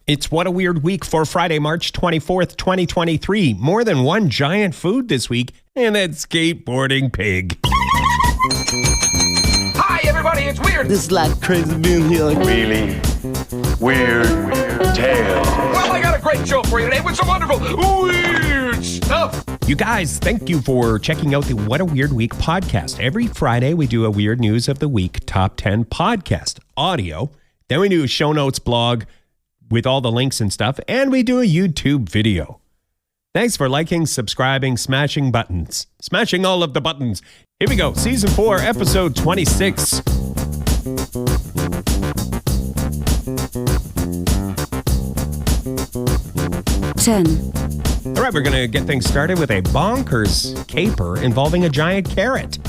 It's What a Weird Week for Friday, March 24th, 2023. More than one giant food this week, and that skateboarding pig. Hi, everybody, it's Weird. This is like crazy being here. Really weird tale. Well, I got a great show for you today with some wonderful weird stuff. You guys, thank you for checking out the What a Weird Week podcast. Every Friday, we do a Weird News of the Week Top 10 podcast audio. Then we do a show notes blog with all the links and stuff, and we do a YouTube video. Thanks for liking, subscribing, smashing buttons. Smashing all of the buttons. Here we go. Season 4, episode 26. All right, we're going to get things started with a bonkers caper involving a giant carrot.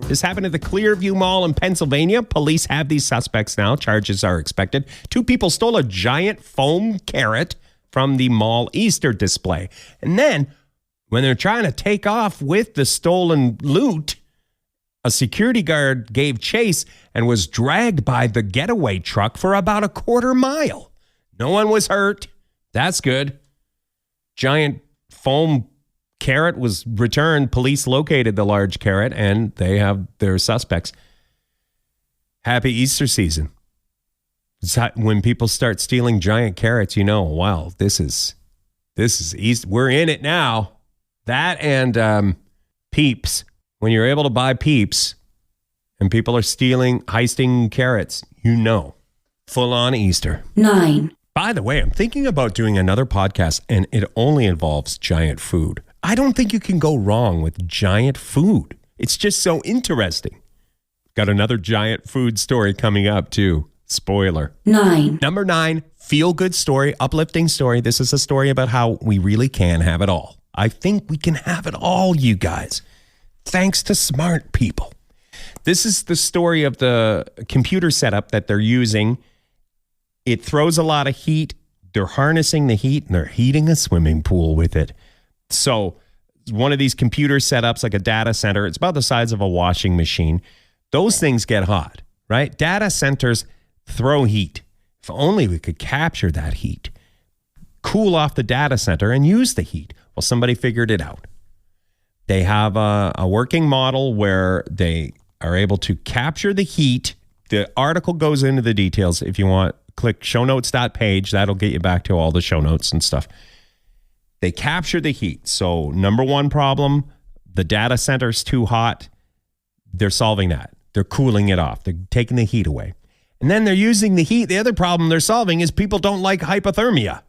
This happened at the Clearview Mall in Pennsylvania. Police have these suspects now. Charges are expected. 2 people stole a giant foam carrot from the mall Easter display. And then, when they're trying to take off with the stolen loot, a security guard gave chase and was dragged by the getaway truck for about a quarter mile. No one was hurt. That's good. Giant foam carrot was returned. Police located the large carrot, and they have their suspects. Happy Easter season. When people start stealing giant carrots, you know, wow, this is Easter. We're in it now. That and Peeps. When you're able to buy Peeps and people are heisting carrots, you know, full on Easter. 9. By the way, I'm thinking about doing another podcast, and it only involves giant food. I don't think you can go wrong with giant food. It's just so interesting. Got another giant food story coming up, too. Spoiler. 9. Number 9, feel-good story, uplifting story. This is a story about how we really can have it all. I think we can have it all, you guys, thanks to smart people. This is the story of the computer setup that they're using. It throws a lot of heat. They're harnessing the heat, and they're heating a swimming pool with it. So one of these computer setups, like a data center, it's about the size of a washing machine. Those things get hot, right? Data centers throw heat. If only we could capture that heat, cool off the data center and use the heat. Well, somebody figured it out. They have a working model where they are able to capture the heat. The article goes into the details. If you want, click shownotes.page. That'll get you back to all the show notes and stuff. They capture the heat. So number one problem, the data center's too hot. They're solving that. They're cooling it off. They're taking the heat away. And then they're using the heat. The other problem they're solving is people don't like hypothermia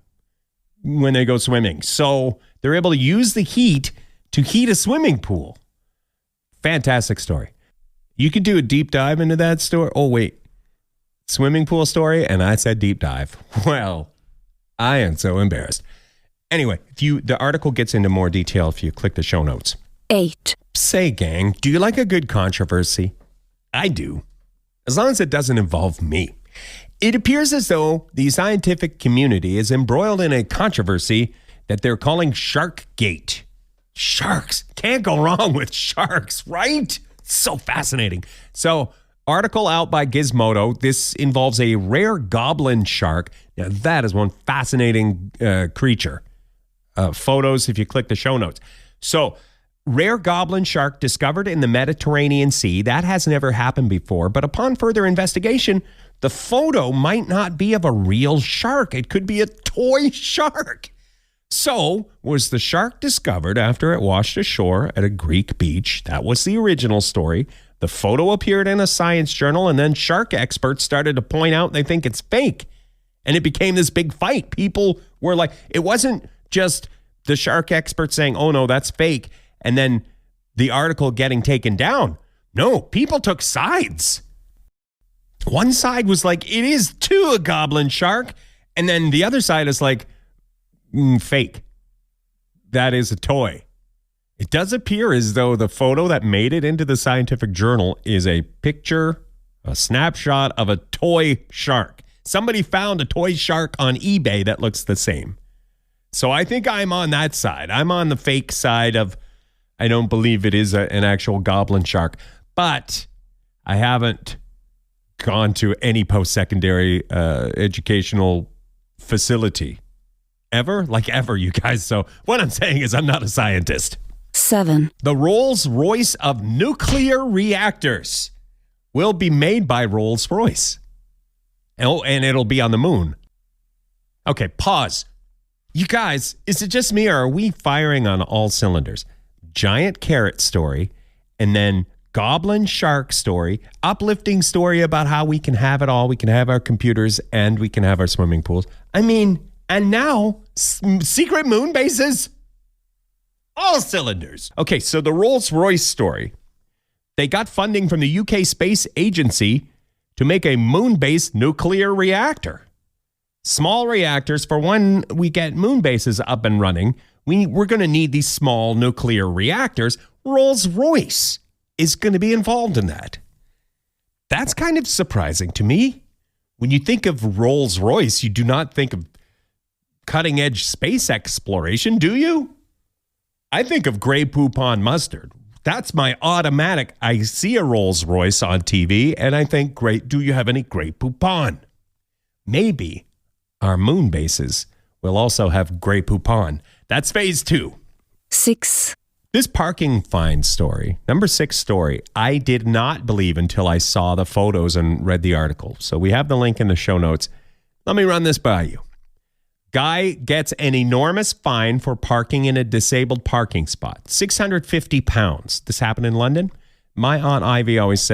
when they go swimming. So they're able to use the heat to heat a swimming pool. Fantastic story. You could do a deep dive into that story. Oh, wait. Swimming pool story, and I said deep dive. Well, I am so embarrassed. Anyway, the article gets into more detail if you click the show notes. 8. Say, gang, do you like a good controversy? I do, as long as it doesn't involve me. It appears as though the scientific community is embroiled in a controversy that they're calling Sharkgate. Sharks. Can't go wrong with sharks, right? So fascinating. So, article out by Gizmodo. This involves a rare goblin shark. Now, that is one fascinating creature. Photos if you click the show notes. So, rare goblin shark discovered in the Mediterranean Sea. That has never happened before, but upon further investigation, the photo might not be of a real shark. It could be a toy shark. So, was the shark discovered after it washed ashore at a Greek beach? That was the original story. The photo appeared in a science journal, and then shark experts started to point out they think it's fake. And it became this big fight. People were like, it wasn't just the shark experts saying, oh no, that's fake, and then the article getting taken down. No, people took sides. One side was like, it is too a goblin shark. And then the other side is like, fake. That is a toy. It does appear as though the photo that made it into the scientific journal is a picture, a snapshot of a toy shark. Somebody found a toy shark on eBay that looks the same. So I think I'm on that side. I'm on the fake side of, I don't believe it is an actual goblin shark. But I haven't gone to any post-secondary educational facility. Ever? Like ever, you guys. So what I'm saying is I'm not a scientist. 7. The Rolls-Royce of Nuclear Reactors will be made by Rolls-Royce. Oh, and it'll be on the moon. Okay, pause. You guys, is it just me or are we firing on all cylinders? Giant carrot story, and then goblin shark story, uplifting story about how we can have it all. We can have our computers and we can have our swimming pools. I mean, and now secret moon bases. All cylinders. Okay, so the Rolls-Royce story. They got funding from the UK Space Agency to make a moon-based nuclear reactor. Small reactors for when we get moon bases up and running. We're going to need these small nuclear reactors. Rolls-Royce is going to be involved in that. That's kind of surprising to me. When you think of Rolls-Royce, you do not think of cutting-edge space exploration, do you? I think of Grey Poupon mustard. That's my automatic. I see a Rolls-Royce on TV and I think, great, do you have any Grey Poupon? Maybe our moon bases will also have Grey Poupon. That's phase 2. 6. This parking fine story, number 6 story, I did not believe until I saw the photos and read the article. So we have the link in the show notes. Let me run this by you. Guy gets an enormous fine for parking in a disabled parking spot. £650. This happened in London. My Aunt Ivy always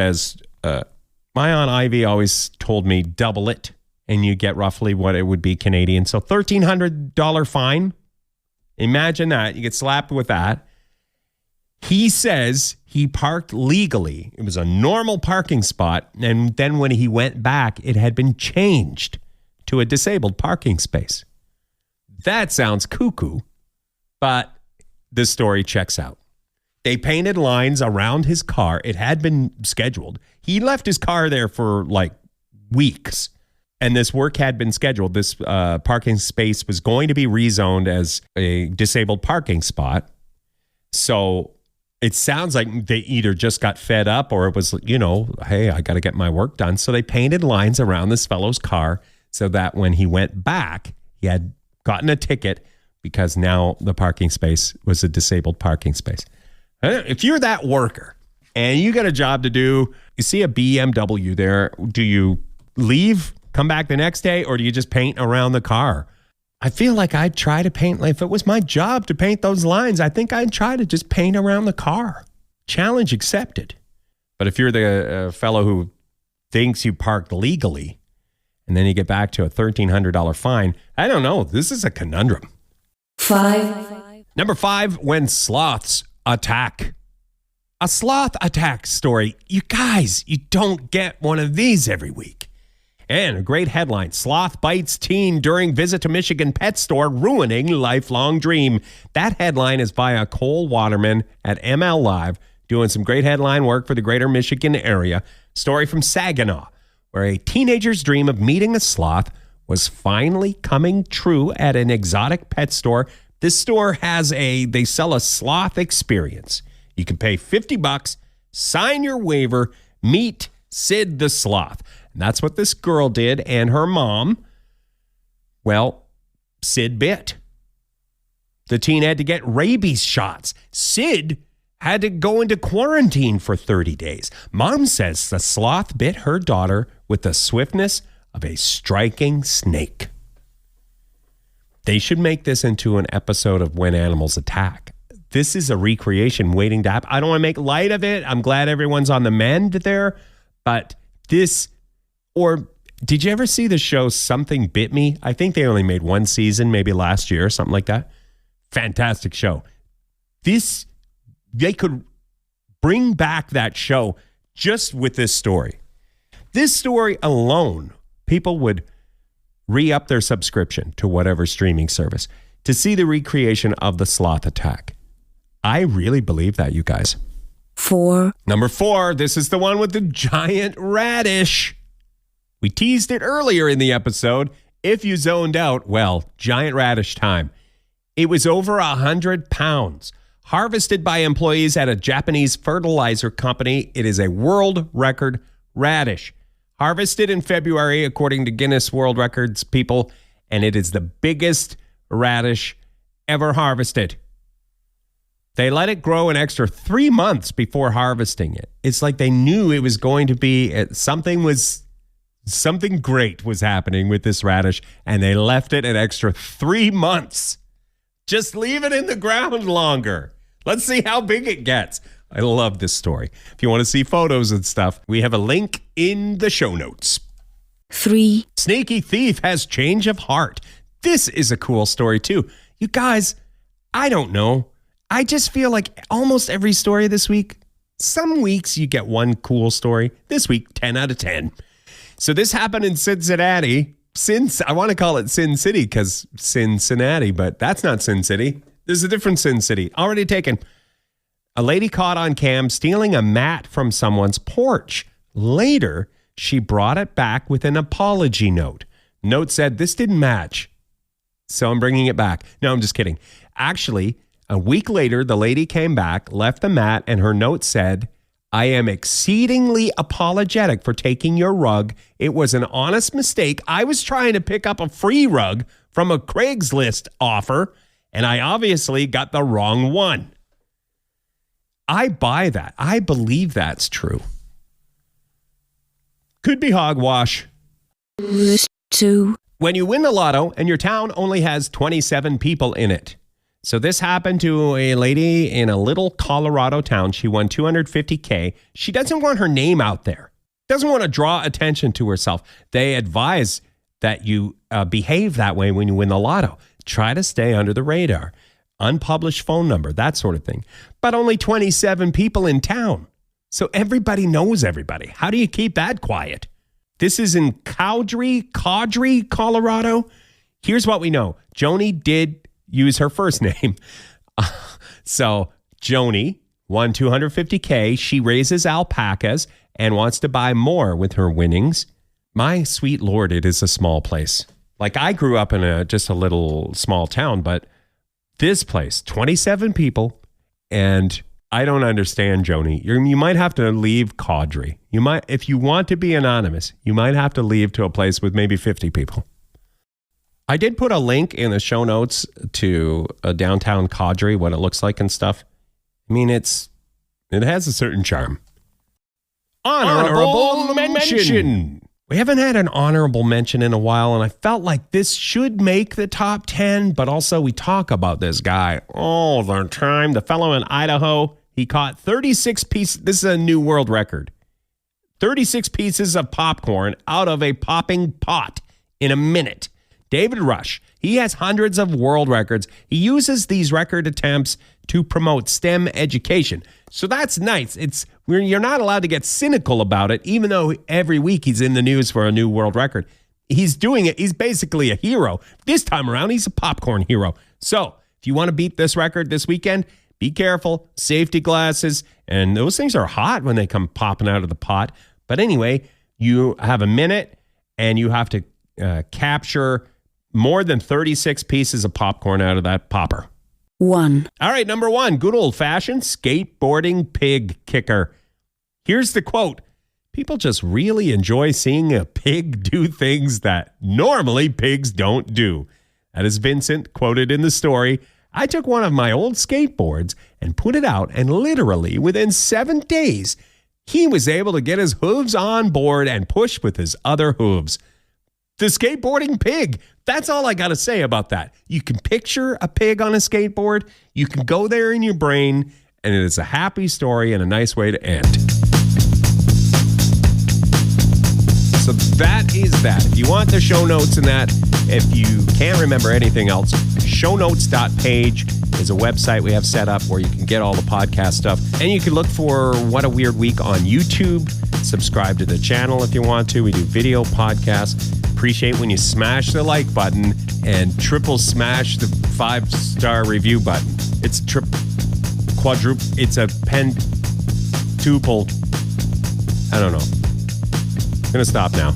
told me double it and you get roughly what it would be Canadian. So $1,300 fine. Imagine that. You get slapped with that. He says he parked legally. It was a normal parking spot. And then when he went back, it had been changed to a disabled parking space. That sounds cuckoo, but this story checks out. They painted lines around his car. It had been scheduled. He left his car there for like weeks, and this work had been scheduled. This parking space was going to be rezoned as a disabled parking spot. So it sounds like they either just got fed up or it was, hey, I got to get my work done. So they painted lines around this fellow's car so that when he went back, he had gotten a ticket because now the parking space was a disabled parking space. If you're that worker and you got a job to do, you see a BMW there, do you leave, come back the next day, or do you just paint around the car? I feel like I'd try to paint, if it was my job to paint those lines, I think I'd try to just paint around the car. Challenge accepted. But if you're the fellow who thinks you parked legally, and then you get back to a $1,300 fine. I don't know. This is a conundrum. 5. Number 5, when sloths attack. A sloth attack story. You guys, you don't get one of these every week. And a great headline. Sloth bites teen during visit to Michigan pet store, ruining lifelong dream. That headline is by a Cole Waterman at ML Live, doing some great headline work for the greater Michigan area. Story from Saginaw, where a teenager's dream of meeting a sloth was finally coming true at an exotic pet store. This store they sell a sloth experience. You can pay $50, sign your waiver, meet Sid the sloth. And that's what this girl did, and her mom. Well, Sid bit. The teen had to get rabies shots. Sid had to go into quarantine for 30 days. Mom says the sloth bit her daughter with the swiftness of a striking snake. They should make this into an episode of When Animals Attack. This is a recreation waiting to happen. I don't want to make light of it. I'm glad everyone's on the mend there. But this, or did you ever see the show Something Bit Me? I think they only made one season, maybe last year, something like that. Fantastic show. They could bring back that show just with this story. This story alone, people would re-up their subscription to whatever streaming service to see the recreation of the sloth attack. I really believe that, you guys. 4. Number 4, this is the one with the giant radish. We teased it earlier in the episode. If you zoned out, well, giant radish time. It was over 100 pounds. Harvested by employees at a Japanese fertilizer company, it is a world record radish. Harvested in February, according to Guinness World Records people, and it is the biggest radish ever harvested. They let it grow an extra 3 months before harvesting it. It's like they knew it was going to be something great was happening with this radish, and they left it an extra 3 months. Just leave it in the ground longer. Let's see how big it gets. I love this story. If you want to see photos and stuff, we have a link in the show notes. 3, Sneaky thief has change of heart. This is a cool story too. You guys, I don't know. I just feel like almost every story this week, some weeks you get one cool story. This week, 10 out of 10. So this happened in Cincinnati. I want to call it Sin City because Cincinnati, but that's not Sin City. This is a different Sin City. Already taken. A lady caught on cam stealing a mat from someone's porch. Later, she brought it back with an apology note. Note said, "This didn't match, so I'm bringing it back." No, I'm just kidding. Actually, a week later, the lady came back, left the mat, and her note said, "I am exceedingly apologetic for taking your rug. It was an honest mistake. I was trying to pick up a free rug from a Craigslist offer, and I obviously got the wrong one." I buy that. I believe that's true. Could be hogwash. 2, When you win the lotto and your town only has 27 people in it. So this happened to a lady in a little Colorado town. She won $250K. She doesn't want her name out there. Doesn't want to draw attention to herself. They advise that you behave that way when you win the lotto. Try to stay under the radar. Unpublished phone number, that sort of thing. But only 27 people in town. So everybody knows everybody. How do you keep that quiet? This is in Cowdrey, Colorado. Here's what we know. Joni did use her first name. So Joni won $250K. She raises alpacas and wants to buy more with her winnings. My sweet Lord, it is a small place. Like I grew up in just a little small town, but this place, 27 people, and I don't understand, Joni. You might have to leave Cowdrey. You might, if you want to be anonymous, you might have to leave to a place with maybe 50 people. I did put a link in the show notes to a downtown Cowdrey, what it looks like and stuff. I mean, it has a certain charm. Honorable mention. We haven't had an honorable mention in a while, and I felt like this should make the top 10, but also we talk about this guy all the time. The fellow in Idaho, he caught 36 pieces. This is a new world record. 36 pieces of popcorn out of a popping pot in a minute. David Rush, he has hundreds of world records. He uses these record attempts to promote STEM education. So that's nice. You're not allowed to get cynical about it, even though every week he's in the news for a new world record. He's doing it. He's basically a hero. This time around, he's a popcorn hero. So if you want to beat this record this weekend, be careful. Safety glasses. And those things are hot when they come popping out of the pot. But anyway, you have a minute and you have to capture more than 36 pieces of popcorn out of that popper. 1, All right, number 1, good old-fashioned skateboarding pig kicker. Here's the quote. People just really enjoy seeing a pig do things that normally pigs don't do. That is Vincent quoted in the story. I took one of my old skateboards and put it out, and literally within 7 days, he was able to get his hooves on board and push with his other hooves. The skateboarding pig. That's all I got to say about that. You can picture a pig on a skateboard. You can go there in your brain, and it is a happy story and a nice way to end. So that is that. If you want the show notes and that, if you can't remember anything else, shownotes.page is a website we have set up where you can get all the podcast stuff. And you can look for What a Weird Week on YouTube. Subscribe to the channel if you want to. We do video podcasts. Appreciate when you smash the like button and triple smash the 5-star review button. It's quadruple. It's a pentuple. I don't know. I'm going to stop now.